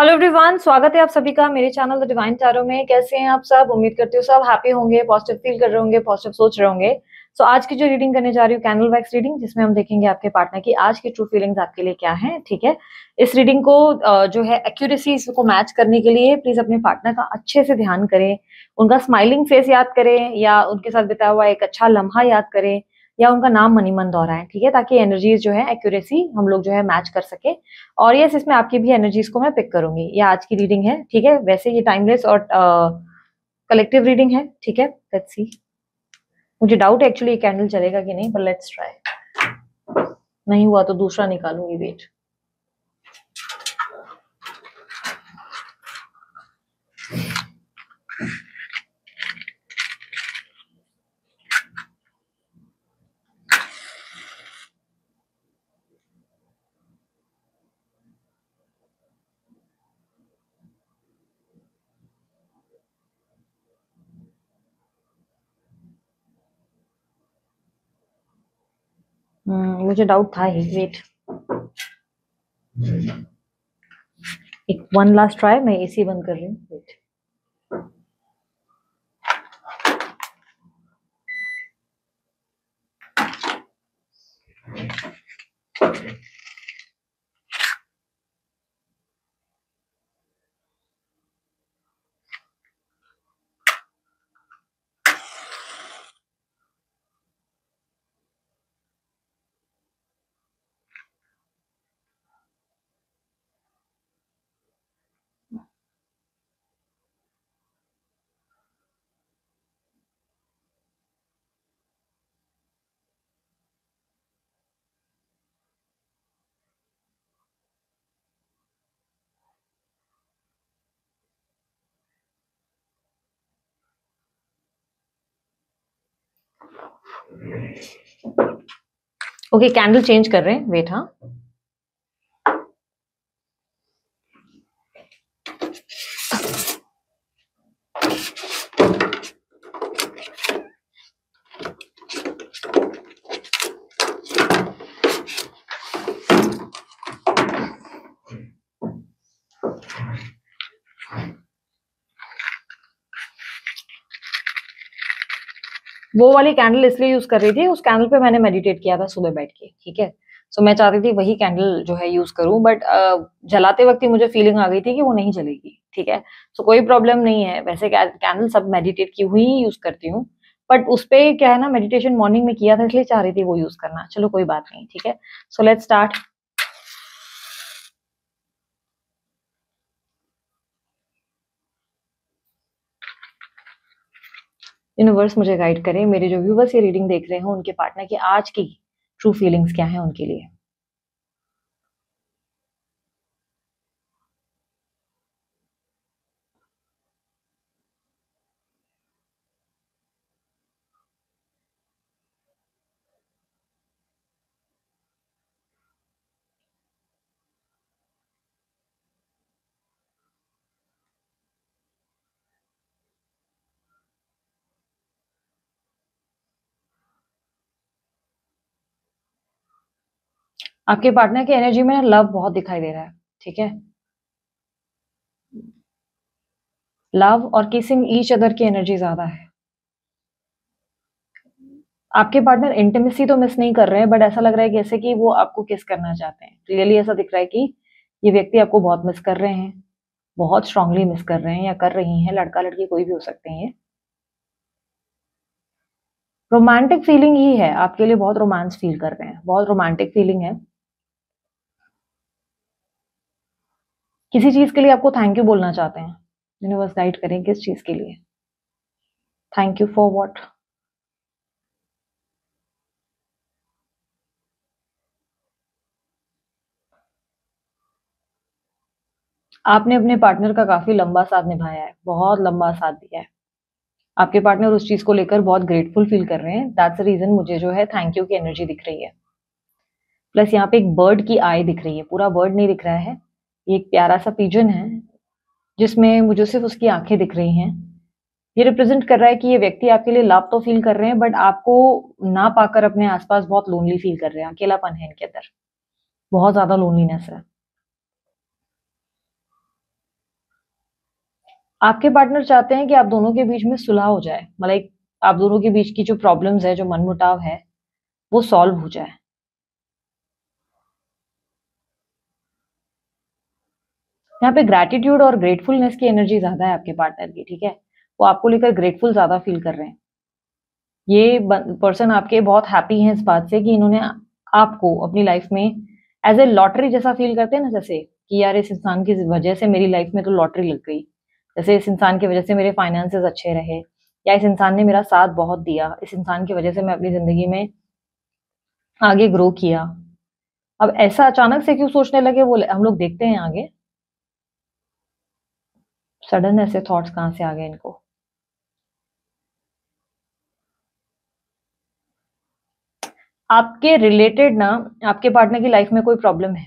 Hello everyone, स्वागत है आप सभी का मेरे चैनल द डिवाइन टैरो में। कैसे हैं आप सब? उम्मीद करती हूँ सब हैप्पी होंगे, पॉजिटिव फील कर रहे होंगे, पॉजिटिव सोच रहे होंगे। सो आज की जो रीडिंग करने जा रही हूँ, कैंडल वैक्स रीडिंग, जिसमें हम देखेंगे आपके पार्टनर की आज की ट्रू फीलिंग्स आपके लिए क्या है। ठीक है, इस रीडिंग को जो है एक्यूरेसी को मैच करने के लिए प्लीज अपने पार्टनर का अच्छे से ध्यान करें, उनका स्माइलिंग फेस याद करें या उनके साथ बिताया हुआ एक अच्छा लम्हा याद करें या उनका नाम मनी मन दोहराएं। ठीक है, ताकि एनर्जीज जो है एक्यूरेसी हम लोग जो है मैच कर सके। और यस, इसमें आपकी भी एनर्जीज को मैं पिक करूंगी। ये आज की रीडिंग है। ठीक है, वैसे ये टाइमलेस और कलेक्टिव रीडिंग है। ठीक है, लेट्स सी। मुझे डाउट है एक्चुअली ये कैंडल चलेगा कि नहीं, पर लेट्स ट्राई। नहीं हुआ तो दूसरा निकालूंगी। वेट। मुझे डाउट था ही। वेट, एक वन लास्ट ट्राई। मैं एसी बंद कर रही हूँ। वेट। ओके, कैंडल चेंज कर रहे हैं। वेट। हाँ, वो वाली कैंडल इसलिए यूज कर रही थी, उस कैंडल पे मैंने मेडिटेट किया था सुबह बैठ के। ठीक है, सो मैं चाहती थी वही कैंडल जो है यूज करूं, बट जलाते वक्त ही मुझे फीलिंग आ गई थी कि वो नहीं जलेगी। ठीक है, सो कोई प्रॉब्लम नहीं है। वैसे कैंडल सब मेडिटेट की हुई ही यूज करती हूँ, बट उस पे क्या है ना, मेडिटेशन मॉर्निंग में किया था इसलिए चाह रही थी वो यूज करना। चलो कोई बात नहीं। ठीक है, सो लेट्स स्टार्ट। यूनिवर्स मुझे गाइड करे, मेरे जो व्यूवर्स ये रीडिंग देख रहे हैं उनके पार्टनर की आज की ट्रू फीलिंग्स क्या है उनके लिए। आपके पार्टनर की एनर्जी में लव बहुत दिखाई दे रहा है। ठीक है, लव और किसिंग ईच अदर की एनर्जी ज्यादा है। आपके पार्टनर इंटीमेसी तो मिस नहीं कर रहे हैं, बट ऐसा लग रहा है जैसे कि वो आपको किस करना चाहते हैं। क्लियरली ऐसा दिख रहा है कि ये व्यक्ति आपको बहुत मिस कर रहे हैं, बहुत स्ट्रांगली मिस कर रहे हैं या कर रही हैं। लड़का लड़की कोई भी हो सकते हैं। ये रोमांटिक फीलिंग ही है आपके लिए, बहुत रोमांस फील कर रहे हैं, बहुत रोमांटिक फीलिंग है। किसी चीज के लिए आपको थैंक यू बोलना चाहते हैं। यूनिवर्स गाइड करें किस चीज के लिए। Thank you for what? आपने अपने पार्टनर का काफी लंबा साथ निभाया है, बहुत लंबा साथ दिया है। आपके पार्टनर उस चीज को लेकर बहुत ग्रेटफुल फील कर रहे हैं। दैट्स द रीजन मुझे जो है थैंक यू की एनर्जी दिख रही है। प्लस यहाँ पे एक बर्ड की आई दिख रही है, पूरा बर्ड नहीं दिख रहा है। ये एक प्यारा सा पिजन है जिसमें मुझे सिर्फ उसकी आंखें दिख रही हैं। ये रिप्रेजेंट कर रहा है कि ये व्यक्ति आपके लिए लव तो फील कर रहे हैं, बट आपको ना पाकर अपने आसपास बहुत लोनली फील कर रहे हैं। अकेलापन है इनके अंदर, बहुत ज्यादा लोनलीनेस है। आपके पार्टनर चाहते हैं कि आप दोनों के बीच में सुलह हो जाए, मतलब आप दोनों के बीच की जो प्रॉब्लम्स है, जो मनमुटाव है, वो सॉल्व हो जाए। यहाँ पे ग्रैटिट्यूड और ग्रेटफुलनेस की एनर्जी ज्यादा है आपके पार्टनर की, ठीक है। वो आपको लेकर ग्रेटफुल ज्यादा फील कर रहे हैं। ये पर्सन आपके बहुत हैप्पी हैं इस बात से कि इन्होंने आपको अपनी लाइफ में एज ए लॉटरी जैसा फील करते हैं ना, जैसे कि यार इस इंसान की वजह से मेरी लाइफ में तो लॉटरी लग गई, जैसे इस इंसान की वजह से मेरे फाइनेंसेस अच्छे रहे, या इस इंसान ने मेरा साथ बहुत दिया, इस इंसान की वजह से मैं अपनी जिंदगी में आगे ग्रो किया। अब ऐसा अचानक से क्यों सोचने लगे, वो हम लोग देखते हैं आगे। सडन ऐसे थॉट्स कहाँ से आ गए इनको। आपके रिलेटेड ना, आपके पार्टनर की लाइफ में कोई प्रॉब्लम है।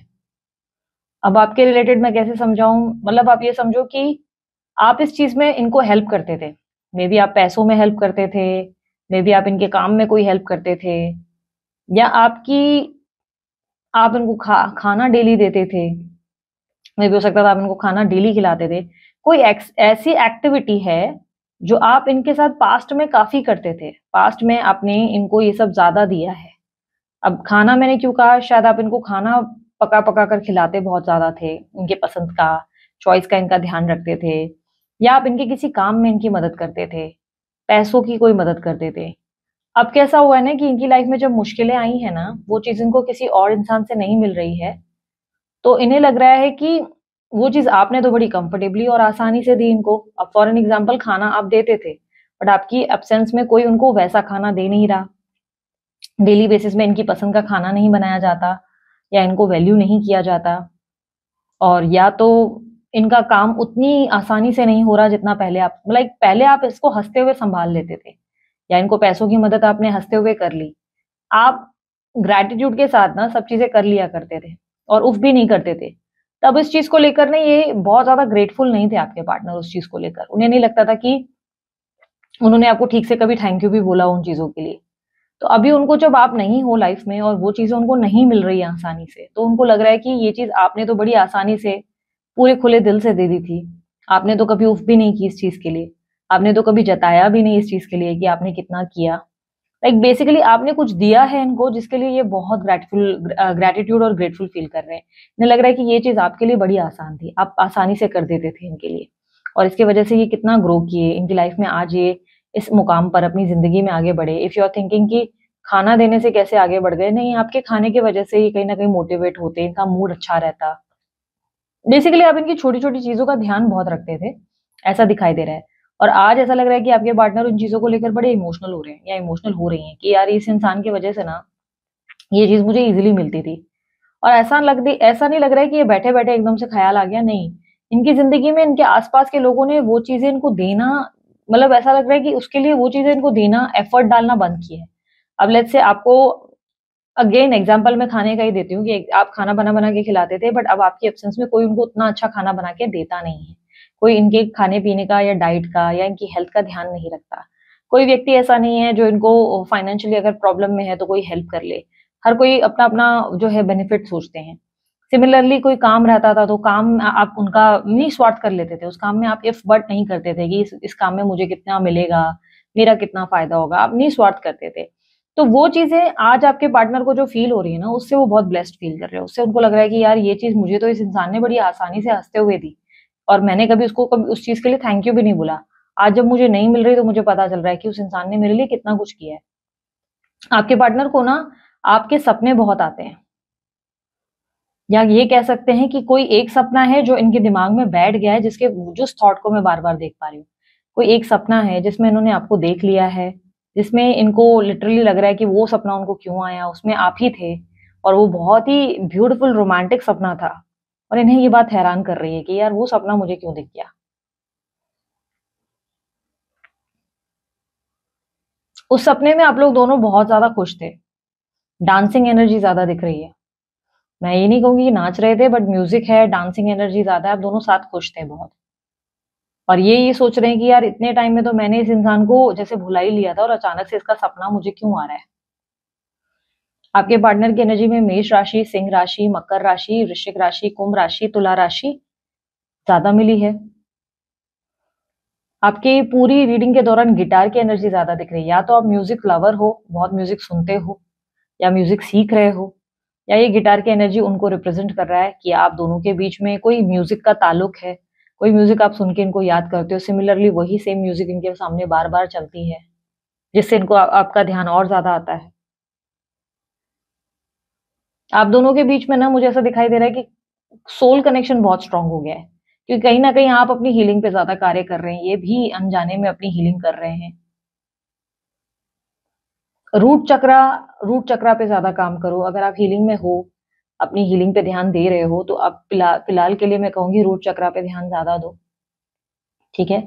अब आपके रिलेटेड मैं कैसे समझाऊं, मतलब आप ये समझो कि आप इस चीज में इनको हेल्प करते थे। मे बी आप पैसों में हेल्प करते थे, मे बी आप इनके काम में कोई हेल्प करते थे, या आप इनको खाना डेली देते थे। मे बी हो सकता था आप इनको खाना डेली खिलाते थे। कोई ऐसी एक्टिविटी है जो आप इनके साथ पास्ट में काफी करते थे, पास्ट में आपने इनको ये सब ज्यादा दिया है। अब खाना मैंने क्यों कहा, शायद आप इनको खाना पका पका कर खिलाते बहुत ज्यादा थे, इनके पसंद का, चॉइस का इनका ध्यान रखते थे, या आप इनके किसी काम में इनकी मदद करते थे, पैसों की कोई मदद करते थे। अब कैसा हुआ है ना कि इनकी लाइफ में जब मुश्किलें आई है ना, वो चीज इनको किसी और इंसान से नहीं मिल रही है, तो इन्हें लग रहा है कि वो चीज आपने तो बड़ी कंफर्टेबली और आसानी से दी इनको। अब फॉर एन एग्जाम्पल, खाना आप देते थे, बट आपकी एब्सेंस में कोई उनको वैसा खाना दे नहीं रहा, डेली बेसिस में इनकी पसंद का खाना नहीं बनाया जाता, या इनको वैल्यू नहीं किया जाता, और या तो इनका काम उतनी आसानी से नहीं हो रहा जितना पहले आप, मतलब पहले आप इसको हंसते हुए संभाल लेते थे, या इनको पैसों की मदद आपने हंसते हुए कर ली। आप ग्रैटिट्यूड के साथ ना सब चीजें कर लिया करते थे और उफ भी नहीं करते थे। तब इस चीज को लेकर ना ये बहुत ज्यादा ग्रेटफुल नहीं थे आपके पार्टनर, उस चीज को लेकर उन्हें नहीं लगता था कि उन्होंने आपको ठीक से कभी थैंक यू भी बोला उन चीजों के लिए। तो अभी उनको जब आप नहीं हो लाइफ में और वो चीजें उनको नहीं मिल रही है आसानी से, तो उनको लग रहा है कि ये चीज आपने तो बड़ी आसानी से पूरे खुले दिल से दे दी थी। आपने तो कभी उफ भी नहीं की इस चीज के लिए, आपने तो कभी जताया भी नहीं इस चीज के लिए कि आपने कितना किया। लाइक बेसिकली आपने कुछ दिया है इनको जिसके लिए ये बहुत ग्रेटिट्यूड और ग्रेटफुल फील कर रहे हैं। इन्हें लग रहा है कि ये चीज आपके लिए बड़ी आसान थी, आप आसानी से कर देते थे इनके लिए, और इसकी वजह से ये कितना ग्रो किए इनकी लाइफ में, आज ये इस मुकाम पर अपनी जिंदगी में आगे बढ़े। इफ यू आर थिंकिंग कि खाना देने से कैसे आगे बढ़ गए, नहीं, आपके खाने की वजह से ही कहीं ना कहीं मोटिवेट होते, इनका मूड अच्छा रहता। बेसिकली आप इनकी छोटी छोटी चीजों का ध्यान बहुत रखते थे, ऐसा दिखाई दे रहा है। और आज ऐसा लग रहा है कि आपके पार्टनर उन चीजों को लेकर बड़े इमोशनल हो रहे हैं, या इमोशनल हो रही हैं कि यार इस इंसान की वजह से ना ये चीज मुझे इजीली मिलती थी। और ऐसा नहीं लग रहा है कि ये बैठे बैठे एकदम से ख्याल आ गया, नहीं। इनकी जिंदगी में इनके आसपास के लोगों ने वो चीजें इनको देना, मतलब ऐसा लग रहा है कि उसके लिए वो चीजें इनको देना, एफर्ट डालना बंद किया है। अब लेट्स से आपको अगेन एग्जाम्पल मैं खाने का ही देती हूँ कि आप खाना बना बना के खिलाते थे, बट अब आपकी एब्सेंस में कोई उनको उतना अच्छा खाना बना के देता नहीं है। कोई इनके खाने पीने का या डाइट का या इनकी हेल्थ का ध्यान नहीं रखता। कोई व्यक्ति ऐसा नहीं है जो इनको फाइनेंशियली अगर प्रॉब्लम में है तो कोई हेल्प कर ले। हर कोई अपना अपना जो है बेनिफिट सोचते हैं। सिमिलरली कोई काम रहता था तो काम आप उनका निस्वार्थ कर लेते थे, उस काम में आप इफ बट नहीं करते थे कि इस काम में मुझे कितना मिलेगा, मेरा कितना फायदा होगा, आप निस्वार्थ करते थे। तो वो चीजें आज आपके पार्टनर को जो फील हो रही है ना, उससे वो बहुत ब्लेस्ड फील कर रहे हैं। उससे उनको लग रहा है कि यार ये चीज मुझे तो इस इंसान ने बड़ी आसानी से हंसते हुए दी, और मैंने कभी उसको कभी उस चीज के लिए थैंक यू भी नहीं बोला। आज जब मुझे नहीं मिल रही तो मुझे पता चल रहा है कि उस इंसान ने मेरे लिए कितना कुछ किया है। आपके पार्टनर को ना आपके सपने बहुत आते हैं, या ये कह सकते हैं कि कोई एक सपना है जो इनके दिमाग में बैठ गया है, जिसके जिस थॉट को मैं बार बार देख पा रही हूँ। कोई एक सपना है जिसमें इन्होंने आपको देख लिया है, जिसमें इनको लिटरली लग रहा है कि वो सपना उनको क्यों आया, उसमें आप ही थे, और वो बहुत ही ब्यूटीफुल रोमांटिक सपना था। और इन्हें ये बात हैरान कर रही है कि यार वो सपना मुझे क्यों दिख गया। उस सपने में आप लोग दोनों बहुत ज्यादा खुश थे, डांसिंग एनर्जी ज्यादा दिख रही है। मैं ये नहीं कहूंगी कि नाच रहे थे, बट म्यूजिक है, डांसिंग एनर्जी ज्यादा है, आप दोनों साथ खुश थे बहुत। और ये सोच रहे हैं कि यार इतने टाइम में तो मैंने इस इंसान को जैसे भुला ही लिया था, और अचानक से इसका सपना मुझे क्यों आ रहा है। आपके पार्टनर की एनर्जी में मेष राशि, सिंह राशि, मकर राशि, वृश्चिक राशि, कुंभ राशि, तुला राशि ज्यादा मिली है। आपकी पूरी रीडिंग के दौरान गिटार की एनर्जी ज्यादा दिख रही है। या तो आप म्यूजिक लवर हो, बहुत म्यूजिक सुनते हो, या म्यूजिक सीख रहे हो, या ये गिटार की एनर्जी उनको रिप्रेजेंट कर रहा है कि आप दोनों के बीच में कोई म्यूजिक का ताल्लुक है, कोई म्यूजिक आप सुन के इनको याद करते हो, सिमिलरली वही सेम म्यूजिक इनके सामने बार बार चलती है, जिससे इनको आपका ध्यान और ज्यादा आता है। आप दोनों के बीच में ना मुझे ऐसा दिखाई दे रहा है कि सोल कनेक्शन बहुत स्ट्रांग हो गया है, क्योंकि कहीं ना कहीं आप अपनी हीलिंग पे ज्यादा कार्य कर रहे हैं, ये भी अनजाने में अपनी हीलिंग कर रहे हैं। रूट चक्रा, रूट चक्रा पे ज्यादा काम करो। अगर आप हीलिंग में हो, अपनी हीलिंग पे ध्यान दे रहे हो, तो आप फिलहाल के लिए मैं कहूंगी रूट चक्रा पे ध्यान ज्यादा दो, ठीक है।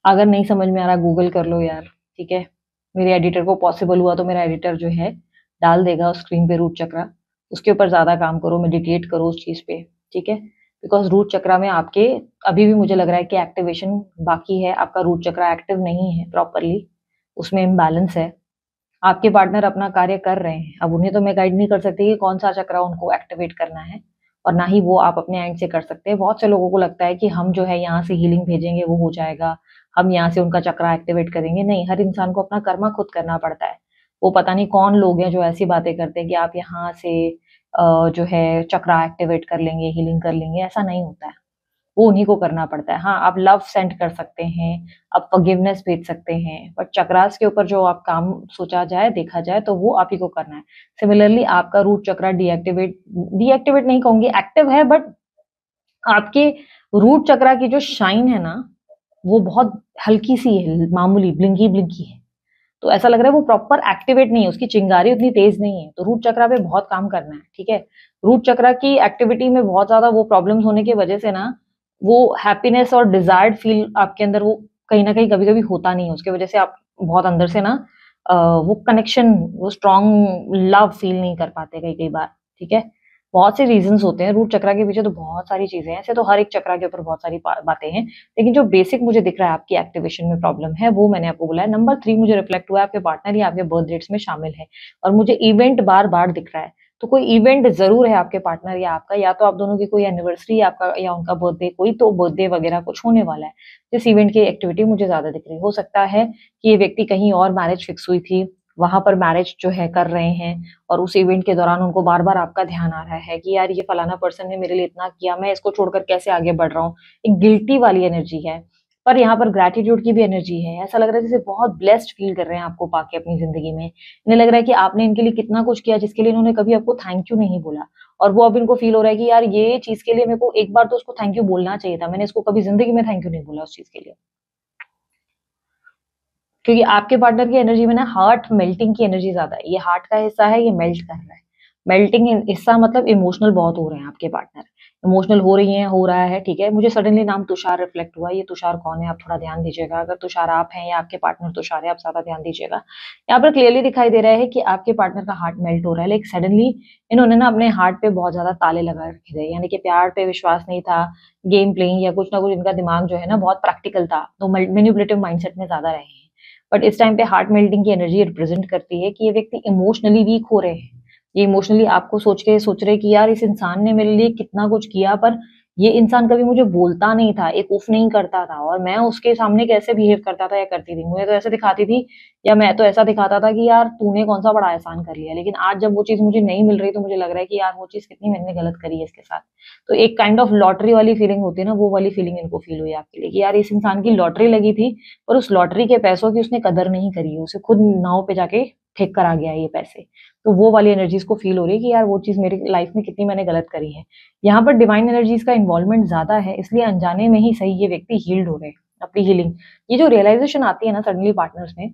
अगर नहीं समझ में आ रहा गूगल कर लो यार, ठीक है। मेरे एडिटर को पॉसिबल हुआ तो मेरा एडिटर जो है डाल देगा उस स्क्रीन पे रूट चक्रा, उसके ऊपर ज्यादा काम करो, मेडिटेट करो उस चीज पे, ठीक है। बिकॉज रूट चक्रा में आपके अभी भी मुझे लग रहा है कि एक्टिवेशन बाकी है, आपका रूट चक्रा एक्टिव नहीं है प्रॉपरली, उसमें इम्बैलेंस है। आपके पार्टनर अपना कार्य कर रहे हैं, अब उन्हें तो मैं गाइड नहीं कर सकती कि कौन सा चक्रा उनको एक्टिवेट करना है, और ना ही वो आप अपने एंड से कर सकते हैं। बहुत से लोगों को लगता है कि हम जो है यहाँ से हीलिंग भेजेंगे वो हो जाएगा, हम यहाँ से उनका चक्रा एक्टिवेट करेंगे। नहीं, हर इंसान को अपना कर्मा खुद करना पड़ता है। वो पता नहीं कौन लोग हैं जो ऐसी बातें करते हैं कि आप यहाँ से जो है चक्रा एक्टिवेट कर लेंगे, हीलिंग कर लेंगे, ऐसा नहीं होता है। वो उन्हीं को करना पड़ता है। हाँ, आप लव सेंड कर सकते हैं, आप फॉरगिवनेस भेज सकते हैं, बट चक्रास के ऊपर जो आप काम सोचा जाए, देखा जाए, तो वो आप ही को करना है। सिमिलरली आपका रूट चक्रा डीएक्टिवेट डीएक्टिवेट नहीं कहूंगी, एक्टिव है, बट आपके रूट चक्रा की जो शाइन है ना, वो बहुत हल्की सी है, मामूली ब्लिंकी ब्लिंकी है। तो ऐसा लग रहा है वो प्रॉपर एक्टिवेट नहीं है, उसकी चिंगारी उतनी तेज नहीं है। तो रूट चक्रा पे बहुत काम करना है, ठीक है। रूट चक्रा की एक्टिविटी में बहुत ज्यादा वो प्रॉब्लम्स होने की वजह से ना, वो हैप्पीनेस और डिजायर्ड फील आपके अंदर वो कहीं ना कहीं कभी कभी होता नहीं है, उसकी वजह से आप बहुत अंदर से ना वो कनेक्शन, वो स्ट्रॉन्ग लव फील नहीं कर पाते कई कई बार, ठीक है। बहुत से रीजंस होते हैं रूट चक्रा के पीछे, तो बहुत सारी चीजें हैं, ऐसे तो हर एक चक्रा के ऊपर बहुत सारी बातें हैं, लेकिन जो बेसिक मुझे दिख रहा है आपकी एक्टिवेशन में प्रॉब्लम है, वो मैंने आपको बोला है। नंबर 3 मुझे रिफ्लेक्ट हुआ है, आपके पार्टनर या आपके बर्थ डेट्स में शामिल है, और मुझे इवेंट बार बार दिख रहा है। तो कोई इवेंट जरूर है आपके पार्टनर या आपका, या तो आप दोनों की कोई एनिवर्सरी या आपका या उनका बर्थडे, कोई तो बर्थडे वगैरह कुछ होने वाला है, जिस इवेंट की एक्टिविटी मुझे ज्यादा दिख रही है। हो सकता है कि ये व्यक्ति कहीं और मैरिज फिक्स हुई थी, वहां पर मैरिज जो है कर रहे हैं, और उस इवेंट के दौरान उनको बार बार आपका ध्यान आ रहा है कि यार ये फलाना पर्सन ने मेरे लिए इतना किया, मैं इसको छोड़कर कैसे आगे बढ़ रहा हूँ। एक गिल्टी वाली एनर्जी है, पर यहाँ पर ग्रेटिट्यूड की भी एनर्जी है। ऐसा लग रहा है जैसे बहुत ब्लेस्ड फील कर रहे हैं आपको पाके अपनी जिंदगी में। इन्हें लग रहा है कि आपने इनके लिए कितना कुछ किया, जिसके लिए इन्होंने कभी आपको थैंक यू नहीं बोला, और वो अब इनको फील हो रहा है कि यार ये चीज के लिए मेरे को एक बार तो उसको थैंक यू बोलना चाहिए था, मैंने इसको कभी जिंदगी में थैंक यू नहीं बोला उस चीज के लिए। क्योंकि आपके पार्टनर की एनर्जी में ना हार्ट मेल्टिंग की एनर्जी ज्यादा है। ये हार्ट का हिस्सा है, ये मेल्ट कर रहा है। मेल्टिंग हिस्सा मतलब इमोशनल बहुत हो रहे हैं आपके पार्टनर, इमोशनल हो रही हैं, हो रहा है, ठीक है। मुझे सडनली नाम तुषार रिफ्लेक्ट हुआ, ये तुषार कौन है आप थोड़ा ध्यान दीजिएगा। अगर तुषार आप हैं या आपके पार्टनर तुषार है, आप ज्यादा ध्यान दीजिएगा। यहाँ पर क्लियरली दिखाई दे रहा है कि आपके पार्टनर का हार्ट मेल्ट हो रहा है, लाइक सडनली इन्होंने ना अपने हार्ट पे बहुत ज्यादा ताले लगा रखे थे, यानी कि प्यार पे विश्वास नहीं था, गेम प्लेइंग या कुछ ना कुछ, इनका दिमाग जो है ना बहुत प्रैक्टिकल था, तो मैनिपुलेटिव माइंडसेट में ज्यादा रहे हैं। बट इस टाइम पे हार्ट मेल्टिंग की एनर्जी रिप्रेजेंट करती है कि ये व्यक्ति इमोशनली वीक हो रहे हैं। ये इमोशनली आपको सोच रहे कि यार इस इंसान ने मेरे लिए कितना कुछ किया, पर ये इंसान कभी मुझे बोलता नहीं था, एक उफ नहीं करता था, और मैं उसके सामने कैसे बिहेव करता था या करती थी, मुझे तो ऐसे दिखाती थी, या मैं तो ऐसा दिखाता था कि यार तूने कौन सा बड़ा एहसान कर लिया। लेकिन आज जब वो चीज मुझे नहीं मिल रही, तो मुझे लग रहा है कि यार वो चीज कितनी मैंने गलत करी है इसके साथ। तो एक काइंड ऑफ लॉटरी वाली फीलिंग होती है ना, वो वाली फीलिंग इनको फील हुई आपके लिए कि यार इस इंसान की लॉटरी लगी थी, और उस लॉटरी के पैसों की उसने कदर नहीं करी है, उसे खुद नाव पे जाके फेंक कर आ गया ये पैसे। तो वो वाली एनर्जीज को फील हो रही है कि यार वो चीज मेरी लाइफ में कितनी मैंने गलत करी है। यहाँ पर डिवाइन एनर्जीज का इन्वॉल्वमेंट ज्यादा है, इसलिए अनजाने में ही सही ये व्यक्ति हील्ड हो रहे हैं अपनी हीलिंग। ये जो रियलाइजेशन आती है ना सडनली पार्टनर्स में,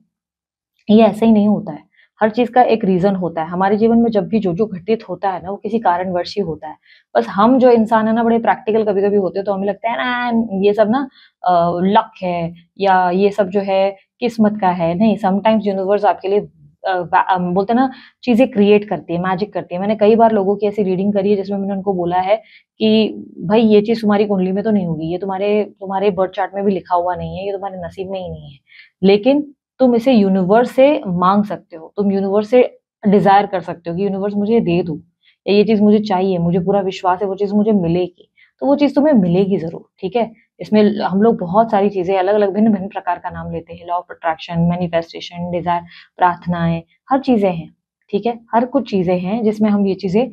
ये ऐसे ही नहीं होता है। हर चीज का एक रीजन होता है। हमारे जीवन में जब भी जो जो घटित होता है ना, वो किसी कारणवश ही होता है। बस हम जो इंसान है ना, बड़े प्रैक्टिकल कभी कभी होते हैं, तो हमें लगता है ना ये सब ना लक है, या ये सब जो है किस्मत का है। नहीं, समटाइम्स यूनिवर्स आपके लिए बोलते हैं ना, चीजें क्रिएट करती है, मैजिक करती है। मैंने कई बार लोगों की ऐसी रीडिंग करी है जिसमें मैंने उनको बोला है कि भाई ये चीज तुम्हारी कुंडली में तो नहीं होगी, ये तुम्हारे तुम्हारे बर्थ चार्ट में भी लिखा हुआ नहीं है, ये तुम्हारे नसीब में ही नहीं है, लेकिन तुम इसे यूनिवर्स से मांग सकते हो, तुम यूनिवर्स से डिजायर कर सकते हो कि यूनिवर्स मुझे दे दो, या ये चीज मुझे चाहिए, मुझे पूरा विश्वास है वो चीज मुझे मिलेगी। तो वो चीज़ तुम्हें मिलेगी ज़रूर, ठीक है? इसमें हम लोग बहुत सारी चीज़ें अलग-अलग भिन्न-भिन्न प्रकार का नाम लेते हैं, law of attraction, manifestation, desire, प्रार्थनाएँ, हर चीज़ें हैं, ठीक है? हर कुछ चीज़ें हैं जिसमें हम ये चीज़ें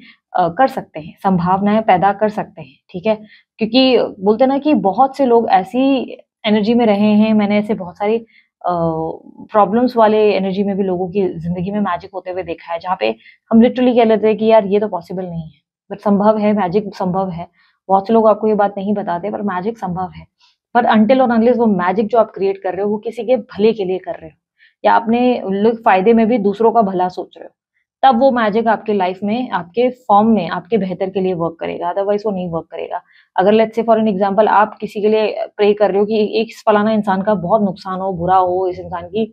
कर सकते हैं, संभावनाएँ पैदा कर सकते हैं, ठीक है? क्योंकि बोलते हैं ना कि बहुत से लोग ऐसी एनर्जी में रहे हैं, मैंने ऐसे बहुत सारी प्रॉब्लम्स वाले एनर्जी में भी लोगों की ज़िंदगी में मैजिक होते हुए देखा है, जहाँ पे हम लिटरली कह लेते हैं कि यार ये तो पॉसिबल नहीं है, बट संभव है, मैजिक संभव है। बहुत से लोग आपको ये बात नहीं बताते पर मैजिक संभव है। पर अनटिल और अनलेस वो मैजिक जो आप क्रिएट कर रहे हो, वो किसी के भले के लिए कर रहे हो या अपने लोग फ़ायदे में भी दूसरों का भला सोच रहे हो, तब वो मैजिक आपके लाइफ में, आपके फॉर्म में, आपके बेहतर के लिए वर्क करेगा, अदरवाइज़ वो नहीं वर्क करेगा। अगर let's say for an example आप किसी के लिए प्रे कर रहे हो कि एक फलाना इंसान का बहुत नुकसान हो, बुरा हो, इस इंसान की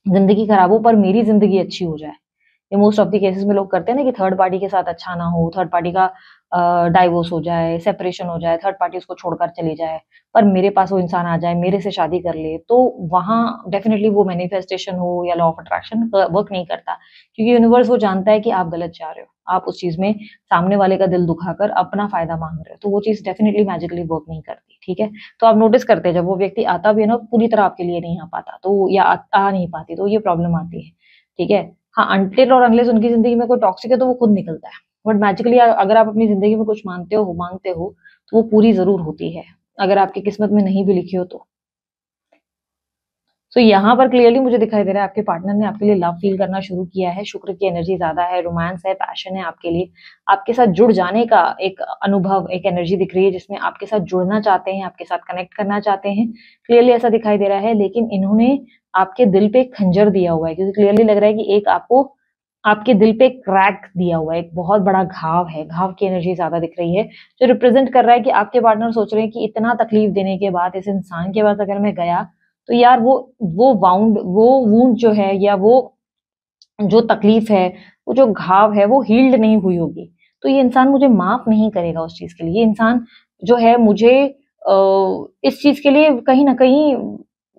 ज़िंदगी खराब हो पर मेरी ज़िंदगी अच्छी हो जाए। ये मोस्ट ऑफ द केसेस में लोग करते हैं ना कि थर्ड पार्टी के साथ अच्छा ना हो, थर्ड पार्टी का डाइवोर्स हो जाए, सेपरेशन हो जाए, थर्ड पार्टी उसको छोड़कर चली जाए, पर मेरे पास वो इंसान आ जाए, मेरे से शादी कर ले, तो वहाँ डेफिनिटली वो मैनिफेस्टेशन हो या लॉ ऑफ अट्रैक्शन वर्क नहीं करता। क्योंकि यूनिवर्स वो जानता है कि आप गलत जा रहे हो। आप उस चीज़ में सामने वाले का दिल दुखाकर अपना फ़ायदा माँग रहे हो, तो वो चीज़ डेफिनिटली मैजिकली वर्क नहीं करती, ठीक है? तो आप नोटिस करते हैं जब वो व्यक्ति आता भी है ना, पूरी तरह आपके लिए नहीं आ पाता, तो या आ नहीं पाती, तो ये प्रॉब्लम आती है, ठीक है? हाँ, अनटिल और अनलेस उनकी ज़िंदगी में कोई टॉक्सिक है तो वो खुद निकलता है। बट मैजिकली अगर आप अपनी ज़िंदगी में कुछ माँगते हो, तो वो पूरी ज़रूर होती है, अगर आपकी किस्मत में नहीं भी लिखी हो तो। तो यहाँ पर क्लियरली मुझे दिखाई दे रहा है आपके पार्टनर ने आपके लिए लव फील करना शुरू किया है, शुक्र की एनर्जी ज़्यादा है, रोमांस है, पैशन है आपके लिए। आपके साथ जुड़ जाने का एक अनुभव, एक एनर्जी दिख रही है जिसमें आपके साथ जुड़ना चाहते हैं, आपके साथ कनेक्ट करना चाहते हैं। क्लियरली ऐसा दिखाई दे रहा है, लेकिन इन्होंने आपके दिल पे एक खंजर दिया हुआ है, क्योंकि क्लियरली लग रहा है कि एक आपको आपके दिल पे एक क्रैक दिया हुआ है, एक बहुत बड़ा घाव है, घाव की एनर्जी ज़्यादा दिख रही है, जो रिप्रेज़ेंट कर रहा है कि आपके पार्टनर सोच रहे हैं कि इतना तकलीफ देने के बाद, इस इंसान के पास अगर मैं गया, तो यार वो वुंड जो है या वो जो तकलीफ है, वो जो घाव है, वो हील्ड नहीं हुई होगी। तो ये इंसान मुझे माफ़ नहीं करेगा उस चीज़ के लिए। ये इंसान जो है मुझे इस चीज़ के लिए कहीं न कहीं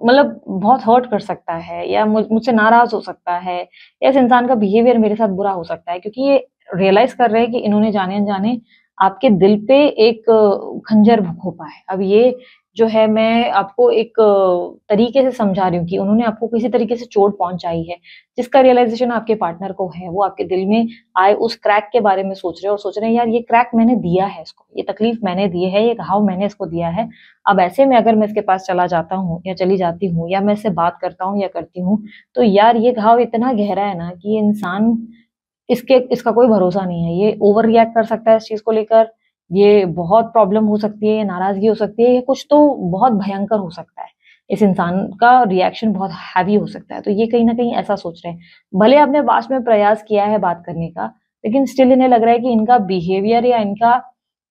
मतलब बहुत हर्ट कर सकता है या मुझसे नाराज़ हो सकता है या इस इंसान का बिहेवियर मेरे साथ बुरा हो सकता है, क्योंकि ये रियलाइज़ कर रहे हैं कि इन्होंने जाने-अनजाने आपके दिल पे एक खंजर घोंपा है। अब ये जो है मैं आपको एक तरीके से समझा रही हूँ कि उन्होंने आपको किसी तरीके से चोट पहुँचाई है, जिसका रियलाइज़ेशन आपके पार्टनर को है। वो आपके दिल में आए उस क्रैक के बारे में सोच रहे हैं और सोच रहे हैं यार ये क्रैक मैंने दिया है इसको, ये तकलीफ मैंने दी है, ये घाव मैंने इसको दिया है। अब ऐसे में अगर मैं इसके पास चला जाता हूँ या चली जाती हूँ या मैं इससे बात करता हूँ या करती हूँ, तो यार ये घाव इतना गहरा है ना कि ये इंसान इसका कोई भरोसा नहीं है। ये ओवर रिएक्ट कर सकता है इस चीज़ को लेकर, ये बहुत प्रॉब्लम हो सकती है, ये नाराज़गी हो सकती है, ये कुछ तो बहुत भयंकर हो सकता है। इस इंसान का रिएक्शन बहुत हैवी हो सकता है, तो ये कहीं न कहीं ऐसा सोच रहे हैं। भले आपने पास्ट में प्रयास किया है बात करने का, लेकिन स्टिल इन्हें लग रहा है कि इनका बिहेवियर या इनका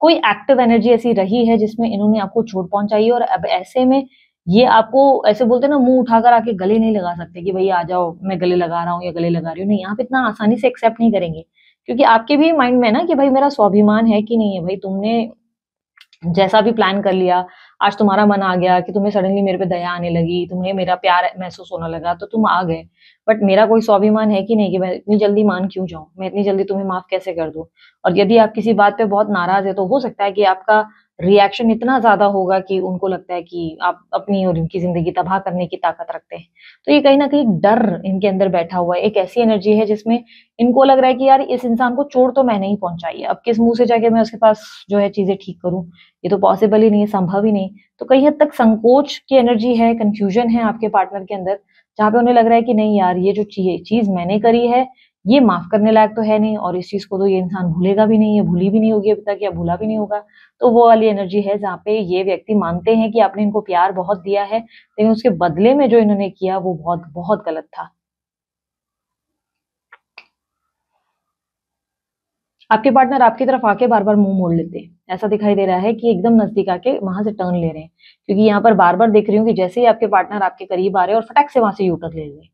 कोई एक्टिव एनर्जी ऐसी रही है जिसमें इन्होंने आपको चोट पहुँचाई है और अब ऐसे में ये आपको ऐसे बोलते हैं ना मुँह उठाकर आके गले नहीं लगा सकते कि भई आ जाओ, मैं गले लगा रहा हूँ या गले लगा रही हूँ। नहीं, आप इतना आसानी से एक्सेप्ट नहीं करेंगे। क्योंकि आपके भी माइंड में है ना कि भाई मेरा स्वाभिमान है कि नहीं है, भाई तुमने जैसा भी प्लान कर लिया, आज तुम्हारा मन आ गया कि तुम्हें सडनली मेरे पे दया आने लगी, तुम्हें मेरा प्यार महसूस होने लगा, तो तुम आ गए। बट मेरा कोई स्वाभिमान है कि नहीं कि मैं इतनी जल्दी मान क्यों जाऊँ? मैं इतनी जल्दी तुम्हें माफ़ कैसे कर दूँ? और यदि आप किसी बात पे बहुत नाराज़ हैं, तो हो सकता है कि आपका रिएक्शन इतना ज़्यादा होगा कि उनको लगता है कि आप अपनी और इनकी ज़िंदगी तबाह करने की ताकत रखते हैं। तो ये कहीं न कहीं डर इनके अंदर बैठा हुआ है, एक ऐसी एनर्जी है जिसमें इनको लग रहा है कि यार इस इंसान को चोट तो मैंने ही पहुँचाई है, अब किस मुँह से जाके मैं उसके पास जो है चीज़ें ठीक करूँ? ये तो पॉसिबल ही नहीं है, संभव ही नहीं। तो कई हद तक संकोच की एनर्जी है, कन्फ्यूज़न है आपके पार्टनर के अंदर, जहाँ पे उन्हें लग रहा है कि नहीं यार ये जो चीज़ मैंने करी है, ये माफ़ करने लायक तो है नहीं और इस चीज़ को तो ये इंसान भूलेगा भी नहीं, ये भूली भी नहीं होगी अभी तक या भूला भी नहीं होगा। तो वो वाली एनर्जी है जहाँ पे ये व्यक्ति मानते हैं कि आपने इनको प्यार बहुत दिया है, लेकिन उसके बदले में जो इन्होंने किया वो बहुत, बहुत गलत था। आपके पार्टनर आपकी तरफ आके बार-बार मुँह मोड़ लेते हैं। ऐसा दिखाई दे रहा है कि एकदम नज़दीक आके वहाँ से टर्न ले रहे हैं। क्योंकि यहाँ पर बार-बार देख रही हूँ कि जैसे ही आपके पार्टनर आपके करीब आ रहे हैं और फटाक से वहाँ से यू टर्न ले रहे हैं।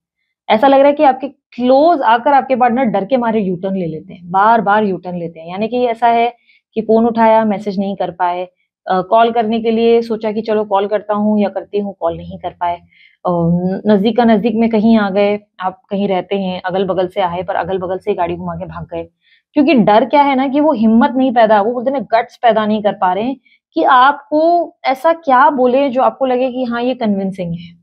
ऐसा लग रहा है कि आपके क्लोज़ आकर आपके पार्टनर डर के मारे यू टर्न ले लेते हैं, बार-बार यू टर्न लेते हैं। यानी कि ऐसा है कि फ़ोन उठाया, मैसेज नहीं कर पाए, कॉल करने के लिए सोचा कि चलो कॉल करता हूँ या करती हूँ, कॉल नहीं कर पाए। नज़दीक का नज़दीक में कहीं आ गए, आप कहीं रहते हैं, अगल-बगल से आए पर अगल-बगल से गाड़ी घुमा के भाग गए। क्योंकि डर क्या है ना कि वो हिम्मत नहीं पैदा, वो बोलते हैं ना गट्स पैदा नहीं कर पा रहे हैं कि आपको ऐसा क्या बोले जो आपको लगे कि हाँ ये कन्विंसिंग है,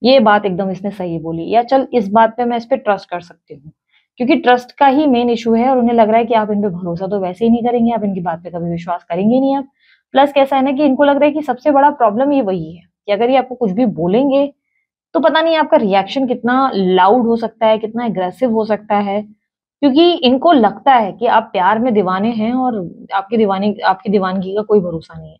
ये बात एकदम इसने सही बोली, या चल इस बात पे मैं इस पे ट्रस्ट कर सकती हूँ। क्योंकि ट्रस्ट का ही मेन इशू है और उन्हें लग रहा है कि आप इन पे भरोसा तो वैसे ही नहीं करेंगे, आप इनकी बात पे कभी विश्वास करेंगे नहीं आप। प्लस कैसा है ना कि इनको लग रहा है कि सबसे बड़ा प्रॉब्लम ये वही है कि अगर ये आपको कुछ भी बोलेंगे तो पता नहीं आपका रिएक्शन कितना लाउड हो सकता है, कितना एग्रेसिव हो सकता है। क्योंकि इनको लगता है कि आप प्यार में दीवाने हैं और आपकी दीवानगी का कोई भरोसा नहीं है।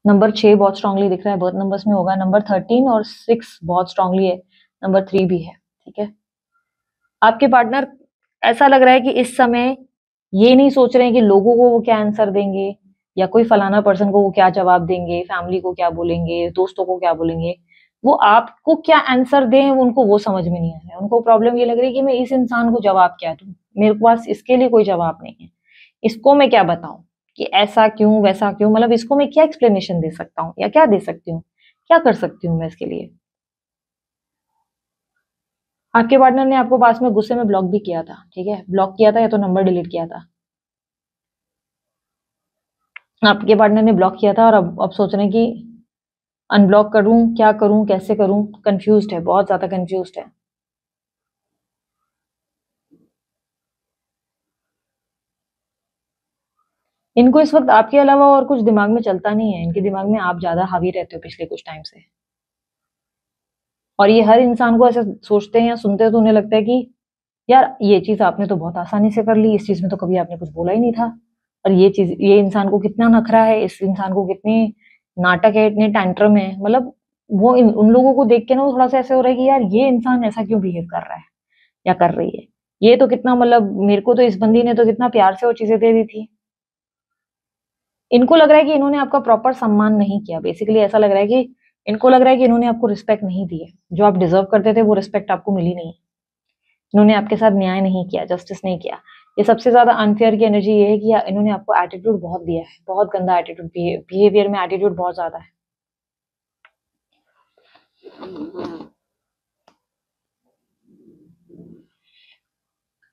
नंबर 6 बहुत स्ट्रांगली दिख रहा है, बर्थ नंबर्स में होगा। नंबर 13 और 6 बहुत स्ट्रांगली है, नंबर 3 भी है। ठीक है, आपके पार्टनर ऐसा लग रहा है कि इस समय ये नहीं सोच रहे हैं कि लोगों को वो क्या आंसर देंगे या कोई फलाना पर्सन को वो क्या जवाब देंगे, फैमिली को क्या बोलेंगे, दोस्तों को क्या बोलेंगे। वो आपको क्या आंसर दें उनको वो समझ में नहीं आ रहा है। उनको प्रॉब्लम ये लग रही है कि मैं इस इंसान को जवाब क्या दूं, मेरे पास इसके लिए कोई जवाब नहीं है, इसको मैं क्या बताऊं कि ऐसा क्यों वैसा क्यों, मतलब इसको मैं क्या एक्सप्लेनेशन दे सकता हूँ या क्या दे सकती हूँ, क्या कर सकती हूँ मैं इसके लिए। आपके पार्टनर ने आपको पास में गुस्से में ब्लॉक भी किया था। ठीक है, ब्लॉक किया था या तो नंबर डिलीट किया था। आपके पार्टनर ने ब्लॉक किया था और अब सोच रहे हैं कि अनब्लॉक करूं, क्या करूं, कैसे करूं, कंफ्यूज्ड है, बहुत ज्यादा कंफ्यूज्ड है। इनको इस वक्त आपके अलावा और कुछ दिमाग में चलता नहीं है, इनके दिमाग में आप ज्यादा हावी रहते हो पिछले कुछ टाइम से। और ये हर इंसान को ऐसे सोचते हैं या सुनते हैं तो उन्हें लगता है कि यार ये चीज आपने तो बहुत आसानी से कर ली, इस चीज में तो कभी आपने कुछ बोला ही नहीं था। और ये चीज, ये इंसान को कितना नखरा है, इस इंसान को कितने नाटक है, इतने टैंट्रम है, मतलब वो उन लोगों को देख के ना वो थोड़ा सा ऐसे हो रहा है कि यार ये इंसान ऐसा क्यों बिहेव कर रहा है या कर रही है। ये तो कितना, मतलब मेरे को तो इस बंदी ने तो कितना प्यार से वो चीजें दे दी थी। इनको लग रहा है कि इन्होंने आपका प्रॉपर सम्मान नहीं किया, बेसिकली ऐसा लग रहा है कि इनको लग रहा है कि इन्होंने आपको रिस्पेक्ट नहीं दी है, जो आप डिजर्व करते थे वो रिस्पेक्ट आपको मिली नहीं। इन्होंने आपके साथ न्याय नहीं किया, जस्टिस नहीं किया। ये सबसे ज्यादा अनफेयर की एनर्जी ये है कि इन्होंने आपको एटीट्यूड बहुत दिया है, बहुत गंदा एटीट्यूड, बिहेवियर में एटीट्यूड बहुत ज्यादा है।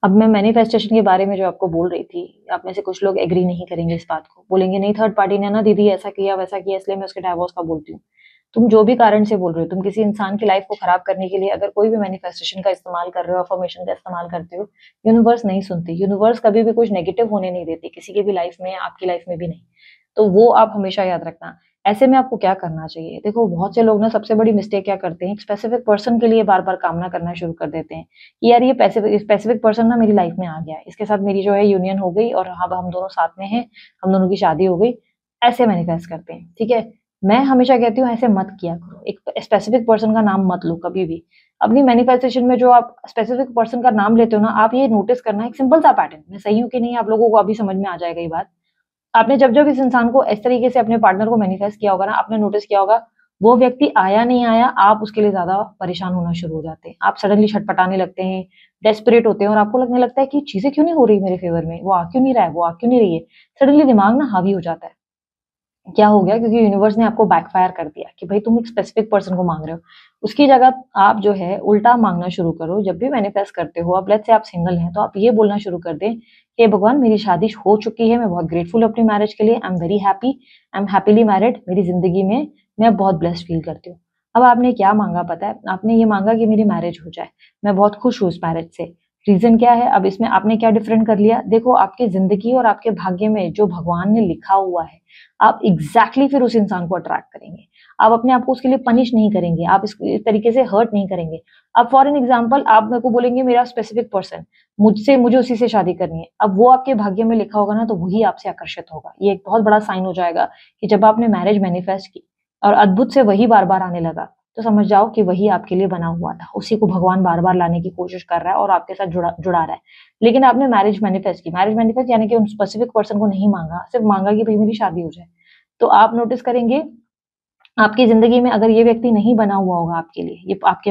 अब मैं मैनिफेस्टेशन के बारे में जो आपको बोल रही थी, आप में से कुछ लोग एग्री नहीं करेंगे इस बात को, बोलेंगे नहीं थर्ड पार्टी ने ना दीदी ऐसा किया वैसा किया इसलिए मैं उसके डाइवोर्स का बोलती हूँ। तुम जो भी कारण से बोल रहे हो, तुम किसी इंसान की लाइफ को खराब करने के लिए अगर कोई भी मैनिफेस्टेशन का इस्तेमाल कर रहे हो, अफर्मेशन का इस्तेमाल करते हो, यूनिवर्स नहीं सुनती। यूनिवर्स कभी भी कुछ नेगेटिव होने नहीं देती किसी की भी लाइफ में, आपकी लाइफ में भी नहीं। तो वो आप हमेशा याद रखना। ऐसे में आपको क्या करना चाहिए, देखो बहुत से लोग ना सबसे बड़ी मिस्टेक क्या करते हैं, एक स्पेसिफिक पर्सन के लिए बार बार कामना करना शुरू कर देते हैं कि यार ये स्पेसिफिक पर्सन ना मेरी लाइफ में आ गया है, इसके साथ मेरी जो है यूनियन हो गई और अब हम दोनों साथ में हैं, हम दोनों की शादी हो गई। ऐसे मैनिफेस्ट करते हैं। ठीक है, मैं हमेशा कहती हूँ ऐसे मत किया करो, एक स्पेसिफिक पर्सन का नाम मत लो कभी भी अपनी मैनिफेस्टेशन में। जो आप स्पेसिफिक पर्सन का नाम लेते हो ना, आप ये नोटिस करना, एक सिंपल सा पैटर्न, मैं सही हूँ कि नहीं आप लोगों को अभी समझ में आ जाएगा ये बात। आपने जब जब इस इंसान को इस तरीके से अपने पार्टनर को मैनिफेस्ट किया होगा ना, आपने नोटिस किया होगा वो व्यक्ति आया नहीं आया, आप उसके लिए ज्यादा परेशान होना शुरू हो जाते हैं, आप सडनली छटपटाने लगते हैं, डेस्परेट होते हैं और आपको लगने लगता है कि चीजें क्यों नहीं हो रही मेरे फेवर में, वो आ क्यों नहीं रहा है, वो आ क्यों नहीं रही है। सडनली दिमाग ना हावी हो जाता है। क्या हो गया, क्योंकि यूनिवर्स ने आपको बैकफायर कर दिया कि भाई तुम एक स्पेसिफिक पर्सन को मांग रहे हो, उसकी जगह आप जो है उल्टा मांगना शुरू करो। जब भी मैनिफेस्ट करते हो, अब लेट्स से आप सिंगल हैं तो आप ये बोलना शुरू कर दें कि भगवान मेरी शादी हो चुकी है, मैं बहुत ग्रेटफुल अपनी मैरिज के लिए, I am very happy, I am happily married, मेरी जिंदगी में मैं बहुत ब्लेस्ड फील करती हूँ। अब आपने क्या मांगा पता है, आपने ये मांगा कि मेरी मैरिज हो जाए, मैं बहुत खुश हूँ इस मैरिज से। रीजन क्या है, अब इसमें आपने क्या डिफरेंट कर लिया, देखो आपकी जिंदगी और आपके भाग्य में जो भगवान ने लिखा हुआ है, आप एग्जैक्टली फिर उस इंसान को अट्रैक्ट करेंगे। आप अपने आप को उसके लिए पनिश नहीं करेंगे, आप इस तरीके से हर्ट नहीं करेंगे। अब फॉर एन एग्जाम्पल आप मेरे को बोलेंगे मेरा स्पेसिफिक पर्सन, मुझे उसी से शादी करनी है, अब वो आपके भाग्य में लिखा होगा ना तो वही आपसे आकर्षित होगा। ये एक बहुत बड़ा साइन हो जाएगा कि जब आपने मैरिज मैनिफेस्ट की और अद्भुत से वही बार बार आने लगा, तो समझ जाओ कि वही आपके लिए बना हुआ था, उसी को भगवान बार बार लाने की कोशिश कर रहा है और आपके साथ जुड़ा रहा है। लेकिन आपने मैरिज मैनिफेस्ट की, मैरिज मैनिफेस्ट यानी कि उन स्पेसिफिक पर्सन को नहीं मांगा, सिर्फ मांगा कि भाई मेरी शादी हो जाए। तो आप नोटिस करेंगे आपकी जिंदगी में अगर ये व्यक्ति नहीं बना हुआ होगा आपके लिए, ये आपके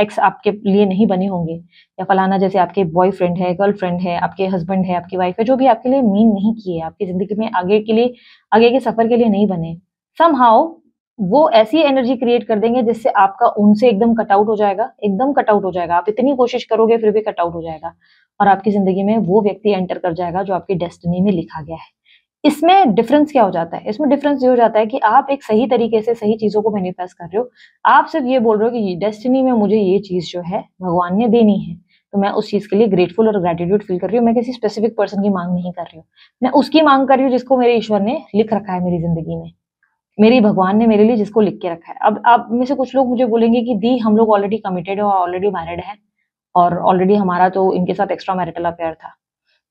एक्स आपके लिए नहीं बने होंगे, या फलाना जैसे आपके बॉयफ्रेंड है, गर्लफ्रेंड है, आपके हस्बैंड है, आपकी वाइफ है, जो भी आपके लिए मीन नहीं किए आपकी जिंदगी में आगे के लिए, आगे के सफर के लिए नहीं बने, समहाउ वो ऐसी एनर्जी क्रिएट कर देंगे जिससे आपका उनसे एकदम कटआउट हो जाएगा, एकदम कटआउट हो जाएगा। आप इतनी कोशिश करोगे फिर भी कटआउट हो जाएगा। और आपकी जिंदगी में वो व्यक्ति एंटर कर जाएगा जो आपकी डेस्टिनी में लिखा गया है। इसमें डिफरेंस क्या हो जाता है? इसमें डिफरेंस ये हो जाता है कि आप एक सही तरीके से सही चीजों को मैनिफेस्ट कर रहे हो। आप सिर्फ ये बोल रहे हो कि डेस्टिनी में मुझे ये चीज जो है भगवान ने देनी है, तो मैं उस चीज के लिए ग्रेटफुल और ग्रेटिट्यूड फील कर रही हूँ। मैं किसी स्पेसिफिक पर्सन की मांग नहीं कर रही हूँ, मैं उसकी मांग कर रही हूँ जिसको मेरे ईश्वर ने लिख रखा है मेरी जिंदगी में, मेरी भगवान ने मेरे लिए जिसको लिख के रखा है। अब आप में से कुछ लोग मुझे बोलेंगे कि दी हम लोग ऑलरेडी कमिटेड है और ऑलरेडी मैरिड है और ऑलरेडी हमारा तो इनके साथ एक्स्ट्रा मैरिटल अफेयर था,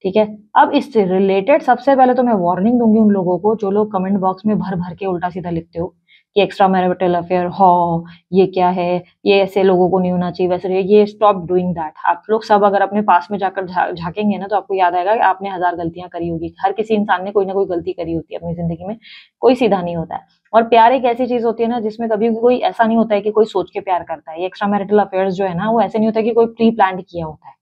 ठीक है। अब इससे रिलेटेड सबसे पहले तो मैं वार्निंग दूंगी उन लोगों को जो लोग कमेंट बॉक्स में भर भर के उल्टा सीधा लिखते हो कि एक्स्ट्रा मैरिटल अफेयर हो, ये क्या है, ये ऐसे लोगों को नहीं होना चाहिए, वैसे ये स्टॉप डूइंग दैट। आप लोग सब अगर अपने पास में जाकर झांकेंगे ना तो आपको याद आएगा कि आपने 1000 गलतियां करी होगी। हर किसी इंसान ने कोई ना कोई गलती करी होती है अपनी जिंदगी में, कोई सीधा नहीं होता है। और प्यार एक ऐसी चीज होती है ना जिसमें कभी भी कोई ऐसा नहीं होता है कि कोई सोच के प्यार करता है। ये एक्स्ट्रा मैरिटल अफेयर्स जो है ना वो ऐसे नहीं होता कि कोई प्री प्लान किया होता है।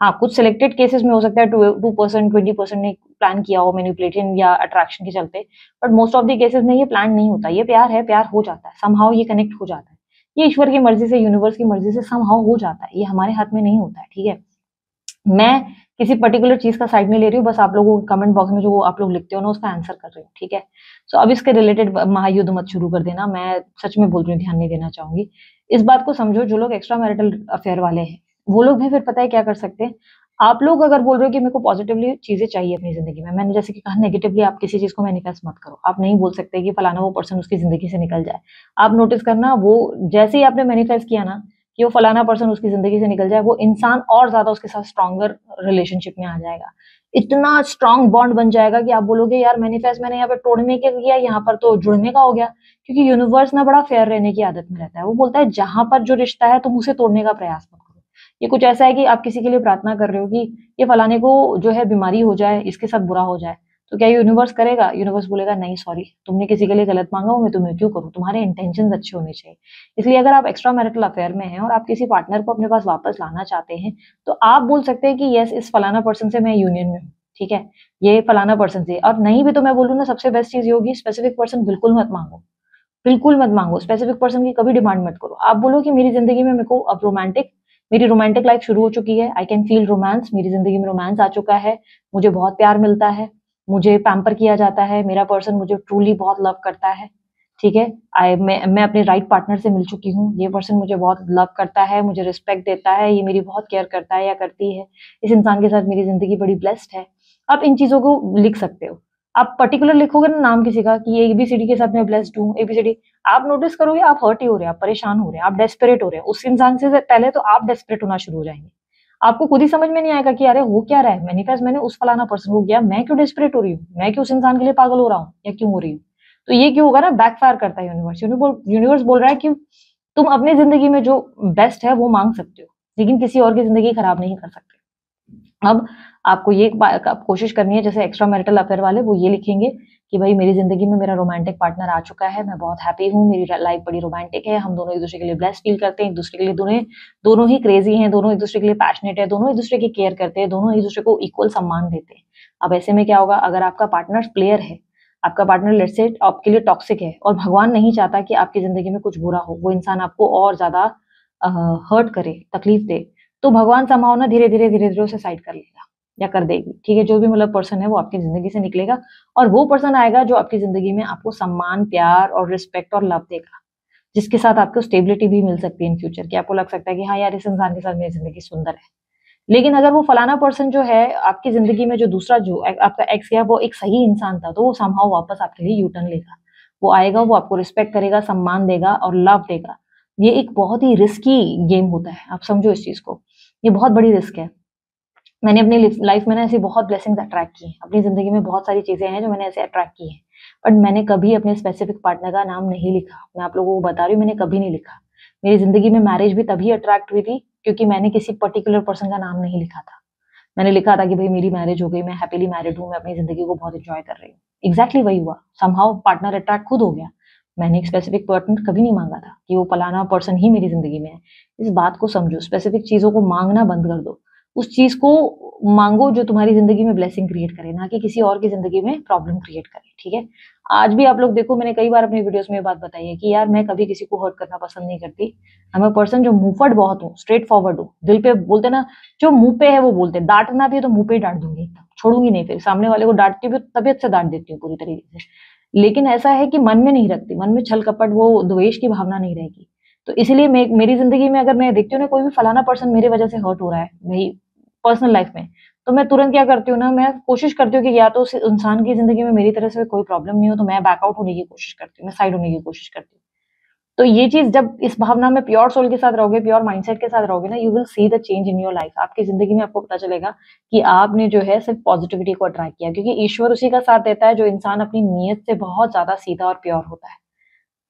हाँ, कुछ सिलेक्टेड केसेस में हो सकता है 2% 20% ने प्लान किया हो मैनिपुलेशन या अट्रैक्शन के चलते, but most of the cases में ये प्लान नहीं होता। ये प्यार है, प्यार हो जाता है, समहाउ ये कनेक्ट हो जाता है, ये ईश्वर की मर्जी से, यूनिवर्स की मर्जी से समहाउ हो जाता है। ये हमारे हाथ में नहीं होता है, ठीक है। मैं किसी पर्टिकुलर चीज का साइड नहीं ले रही हूँ, बस आप लोगों को कमेंट बॉक्स में जो आप लोग लिखते हो ना उसका आंसर कर रही हूँ, ठीक है। सो अब इसके रिलेटेड महायुद्ध मत शुरू कर देना, मैं सच में बोल रही हूँ, ध्यान नहीं देना चाहूंगी। इस बात को समझो, जो लोग एक्स्ट्रा मैरिटल अफेयर वाले हैं वो लोग भी फिर पता है क्या कर सकते हैं। आप लोग अगर बोल रहे हो कि मेरे को पॉजिटिवली चीजें चाहिए अपनी जिंदगी में, मैंने जैसे कि कहा नेगेटिवली आप किसी चीज को मैनिफेस्ट मत करो। आप नहीं बोल सकते कि फलाना वो पर्सन उसकी जिंदगी से निकल जाए। आप नोटिस करना, वो जैसे ही आपने मैनिफेस्ट किया ना कि वो फलाना पर्सन उसकी जिंदगी से निकल जाए, वो इंसान और ज्यादा उसके साथ स्ट्रॉन्गर रिलेशनशिप में आ जाएगा। इतना स्ट्रांग बॉन्ड बन जाएगा कि आप बोलोगे यार मैनिफेस्ट मैंने यहाँ पे तोड़ने के किया, यहाँ पर तो जुड़ने का हो गया। क्योंकि यूनिवर्स ना बड़ा फेयर रहने की आदत में रहता है। वो बोलता है जहां पर जो रिश्ता है तुम उसे तोड़ने का प्रयास मत करो। ये कुछ ऐसा है कि आप किसी के लिए प्रार्थना कर रहे हो कि ये फलाने को जो है बीमारी हो जाए, इसके साथ बुरा हो जाए, तो क्या यूनिवर्स करेगा? यूनिवर्स बोलेगा नहीं सॉरी, तुमने किसी के लिए गलत मांगा हो, मैं तुम्हें क्यों करूं, तुम्हारे इंटेंशंस अच्छे होने चाहिए। इसलिए अगर आप एक्स्ट्रा मैरिटल अफेयर में हैं और आप किसी पार्टनर को अपने पास वापस लाना चाहते हैं तो आप बोल सकते हैं कि यस, इस फलाना पर्सन से मैं यूनियन में हूँ, ठीक है, ये फलाना पर्सन से। और नहीं भी तो मैं बोलूँ ना, सबसे बेस्ट चीज ये होगी, स्पेसिफिक पर्सन बिल्कुल मत मांगो, बिल्कुल मत मांगो। स्पेसिफिक पर्सन की कभी डिमांड मत करो। आप बोलो कि मेरी जिंदगी में मेरे को अब मेरी रोमांटिक लाइफ शुरू हो चुकी है, आई कैन फील रोमांस, मेरी जिंदगी में रोमांस आ चुका है, मुझे बहुत प्यार मिलता है, मुझे पैम्पर किया जाता है, मेरा पर्सन मुझे ट्रूली बहुत लव करता है, ठीक है। मैं अपने राइट पार्टनर से मिल चुकी हूँ, ये पर्सन मुझे बहुत लव करता है, मुझे रिस्पेक्ट देता है, ये मेरी बहुत केयर करता है या करती है, इस इंसान के साथ मेरी जिंदगी बड़ी ब्लेस्ड है। आप इन चीजों को लिख सकते हो। आप पर्टिकुलर लिखोगे ना नाम किसी का कि ये एबीसीडी के साथ मैं ब्लेस्ड हूँ, एबीसीडी, आप नोटिस करोगे आप हर्ट ही हो रहे हैं, आप परेशान हो रहे हैं, आप डेस्परेट हो रहे हैं। उस इंसान से पहले तो आप डेस्परेट होना शुरू हो जाएंगे। आपको खुद ही समझ में नहीं आएगा कि अरे हो क्या रहा है, मैनिफेस्ट मैंने उस फलाना पर्सन को किया, मैं क्यों डेस्परेट हो रही हूँ, मैं क्यों उस इंसान के लिए पागल हो रहा हूँ या क्यों हो रही हूँ। तो ये क्यों होगा ना, बैकफायर करता है यूनिवर्स। यूनिवर्स बोल रहा है कि तुम अपनी जिंदगी में जो बेस्ट है वो मांग सकते हो, लेकिन किसी और की जिंदगी खराब नहीं कर सकते। अब आपको ये कोशिश करनी है, जैसे एक्स्ट्रा मैरिटल अफेयर वाले वो ये लिखेंगे कि भाई मेरी जिंदगी में मेरा रोमांटिक पार्टनर आ चुका है, मैं बहुत हैप्पी हूँ, मेरी लाइफ बड़ी रोमांटिक है, हम दोनों एक दूसरे के लिए ब्लेस्ड फील करते हैं, एक दूसरे के लिए दोनों ही क्रेजी हैं, दोनों एक दूसरे के लिए पैशनेट है, दोनों एक दूसरे की केयर करते हैं, दोनों एक दूसरे को इक्वल सम्मान देते हैं। अब ऐसे में क्या होगा, अगर आपका पार्टनर प्लेयर है, आपका पार्टनर लेट्स से आपके लिए टॉक्सिक है और भगवान नहीं चाहता कि आपकी जिंदगी में कुछ बुरा हो, वो इंसान आपको और ज्यादा हर्ट करे, तकलीफ दे, तो भगवान समाओ ना धीरे धीरे उसे साइड कर लेगा या कर देगी, ठीक है। जो भी मतलब पर्सन है वो आपकी जिंदगी से निकलेगा और वो पर्सन आएगा जो आपकी जिंदगी में आपको सम्मान, प्यार और रिस्पेक्ट और लव देगा, जिसके साथ आपको स्टेबिलिटी भी मिल सकती है इन फ्यूचर की। आपको लग सकता है कि हाँ यार, इस इंसान के साथ मेरी जिंदगी सुंदर है। लेकिन अगर वो फलाना पर्सन जो है आपकी जिंदगी में, जो दूसरा जो आपका एक्स है, वो एक सही इंसान था, तो वो समहाउ वापस आपके लिए यूटर्न लेगा, वो आएगा, वो आपको रिस्पेक्ट करेगा, सम्मान देगा और लव देगा। ये एक बहुत ही रिस्की गेम होता है, आप समझो इस चीज को, ये बहुत बड़ी रिस्क है। मैंने अपनी लाइफ में ना ऐसी बहुत ब्लेसिंग्स अट्रैक्ट की हैं, अपनी जिंदगी में बहुत सारी चीजें हैं जो मैंने ऐसे अट्रैक्ट की हैं, बट मैंने कभी अपने स्पेसिफिक पार्टनर का नाम नहीं लिखा। मैं आप लोगों को बता रही हूँ, मैंने कभी नहीं लिखा। मेरी जिंदगी में मैरिज भी तभी अट्रैक्ट हुई थी क्योंकि मैंने किसी पर्टिकुलर पर्सन का नाम नहीं लिखा था। मैंने लिखा था कि भाई मेरी मैरिज हो गई, मैं हैप्पीली मैरिड हूँ, मैं अपनी जिंदगी को बहुत एंजॉय कर रही हूँ। एग्जैक्टली वही हुआ, समहाउ पार्टनर अट्रैक्ट खुद हो गया। मैंने एक स्पेसिफिक पार्टनर कभी नहीं मांगा था कि वो फलाना पर्सन ही मेरी जिंदगी में है। इस बात को समझो, स्पेसिफिक चीजों को मांगना बंद कर दो। उस चीज को मांगो जो तुम्हारी जिंदगी में ब्लेसिंग क्रिएट करे, ना कि किसी और की जिंदगी में प्रॉब्लम क्रिएट करे। ठीक है, आज भी आप लोग देखो, मैंने कई बार अपनी वीडियोस में ये बात बताई है कि यार मैं कभी किसी को हर्ट करना पसंद नहीं करती। मैं पर्सन जो मुंहफट बहुत हूँ, स्ट्रेट फॉरवर्ड हूँ, दिल पे बोलते ना, जो मुंह पे है वो बोलते। डांटना भी है तो मुंह पे ही डांट दूंगी, छोड़ूंगी नहीं। फिर सामने वाले को डांटती भी तबीयत से डांट देती हूँ पूरी तरीके से। लेकिन ऐसा है कि मन में नहीं रखती, मन में छल कपट, वो द्वेष की भावना नहीं रहेगी। तो इसलिए मेरी जिंदगी में अगर मैं देखती हूँ ना कोई भी फलाना पर्सन मेरी वजह से हर्ट हो रहा है मेरी पर्सनल लाइफ में, तो मैं तुरंत क्या करती हूँ ना, मैं कोशिश करती हूँ कि या तो उस इंसान की जिंदगी में मेरी तरह से कोई प्रॉब्लम नहीं हो, तो मैं बैकआउट होने की कोशिश करती हूँ, मैं साइड होने की कोशिश करती हूँ। तो ये चीज जब इस भावना में प्योर सोल के साथ रहोगे, प्योर माइंडसेट के साथ रहोगे ना, you will see the change in your life. आपकी जिंदगी में आपको पता चलेगा कि आपने जो है सिर्फ पॉजिटिविटी को अट्रैक्ट किया, क्योंकि ईश्वर उसी का साथ देता है जो इंसान अपनी नीयत से बहुत ज्यादा सीधा और प्योर होता है।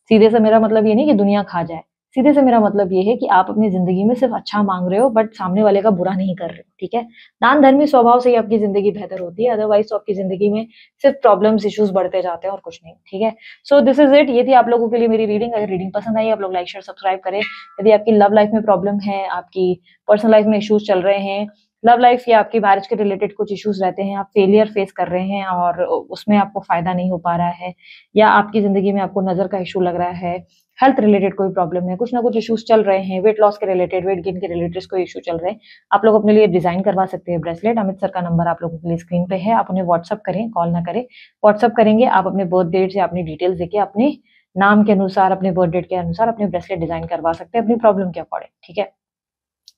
सीधे से मेरा मतलब ये नहीं कि दुनिया खा जाए, सीधे से मेरा मतलब ये है कि आप अपनी जिंदगी में सिर्फ अच्छा मांग रहे हो, बट सामने वाले का बुरा नहीं कर रहे हो। ठीक है, दान धर्मी स्वभाव से ही आपकी जिंदगी बेहतर होती है, अदरवाइज तो आपकी जिंदगी में सिर्फ प्रॉब्लम्स इश्यूज बढ़ते जाते हैं और कुछ नहीं। ठीक है, सो दिस इज इट। ये थी आप लोगों के लिए मेरी रीडिंग। अगर रीडिंग पसंद आई, आप लोग लाइक शेयर सब्सक्राइब करें। यदि आपकी लव लाइफ में प्रॉब्लम है, आपकी पर्सनल लाइफ में इश्यूज चल रहे हैं, लव लाइफ या आपकी मैरिज के रिलेटेड कुछ इश्यूज रहते हैं, आप फेलियर फेस कर रहे हैं और उसमें आपको फायदा नहीं हो पा रहा है, या आपकी जिंदगी में आपको नजर का इशू लग रहा है, हेल्थ रिलेटेड कोई प्रॉब्लम है, कुछ ना कुछ इश्यूज चल रहे हैं, वेट लॉस के रिलेटेड, वेट गेन के रिलेटेड कोई इशू चल रहे हैं, आप लोग अपने लिए डिजाइन करवा सकते हैं ब्रेसलेट। अमित सर का नंबर आप लोगों के लिए स्क्रीन पे है, आप उन्हें व्हाट्सअप करें, कॉल ना करें। व्हाट्सअप करेंगे, आप अपने बर्थ डेट या अपनी डिटेल्स देके अपने नाम के अनुसार, अपने बर्थ डेट के अनुसार अपने ब्रेसलेट डिजाइन करवा सकते हैं अपनी प्रॉब्लम के अकॉर्डिंग। ठीक है,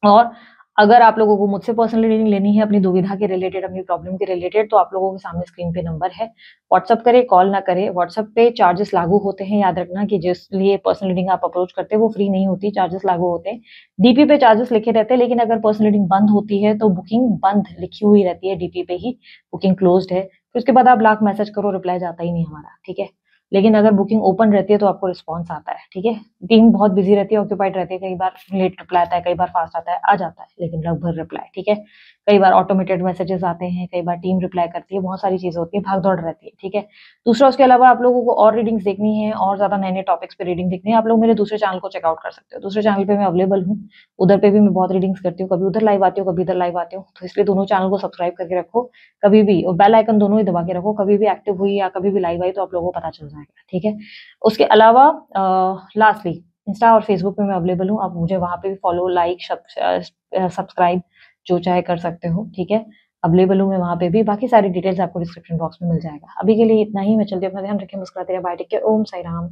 और अगर आप लोगों को मुझसे पर्सनल रीडिंग लेनी है अपनी दुविधा के रिलेटेड, अपनी प्रॉब्लम के रिलेटेड, तो आप लोगों के सामने स्क्रीन पे नंबर है, व्हाट्सअप करें, कॉल ना करें। व्हाट्सअप पे चार्जेस लागू होते हैं, याद रखना कि जिस लिए पर्सनल रीडिंग आप अप्रोच करते हैं वो फ्री नहीं होती, चार्जेस लागू होते हैं। डीपी पे चार्जेस लिखे रहते हैं, लेकिन अगर पर्सनल रीडिंग बंद होती है तो बुकिंग बंद लिखी हुई रहती है डीपी पे ही, बुकिंग क्लोज्ड है। फिर उसके बाद आप लाख मैसेज करो, रिप्लाई जाता ही नहीं हमारा। ठीक है, लेकिन अगर बुकिंग ओपन रहती है तो आपको रिस्पॉन्स आता है। ठीक है, टीम बहुत बिजी रहती है, ऑक्यूपाइड रहती है, कई बार लेट रिप्लाई आता है, कई बार फास्ट आता है, आ जाता है, लेकिन लगभग रिप्लाई। ठीक है, कई बार ऑटोमेटेड मैसेजेस आते हैं, कई बार टीम रिप्लाई करती है, बहुत सारी चीजें होती है, भाग दौड़ रहती है। ठीक है, दूसरा उसके अलावा आप लोगों को और रीडिंग्स देखनी है और ज्यादा नए नए टॉपिक्स पे रीडिंग देखनी है, आप लोग मेरे दूसरे चैनल को चेकआउट कर सकते हो। दूसरे चैनल पे मैं अवेलेबल हूँ, उधर पे भी मैं बहुत रीडिंग्स करती हूँ, कभी उधर लाइव आती हूँ, कभी इधर लाइव आती हूँ, तो इसलिए दोनों चैनल को सब्सक्राइब करके रखो कभी भी, और बेल आइकन दोनों ही दबा के रखो, कभी भी एक्टिव हुई या कभी भी लाइव आई तो आप लोगों को पता चल जाएगा। ठीक है, उसके अलावा लास्टली इंस्टा और फेसबुक पे मैं अवेलेबल हूँ, आप मुझे वहां पे भी फॉलो, लाइक, सब्सक्राइब जो चाहे कर सकते हो। ठीक है, अवेलेबल हूँ मैं वहां पे भी, बाकी सारी डिटेल्स आपको डिस्क्रिप्शन बॉक्स में मिल जाएगा। अभी के लिए इतना ही, मैं चलती हूँ, अपना ध्यान रखें, मुस्कुराते रहिए, बाय, टेक केयर, ओम साई राम।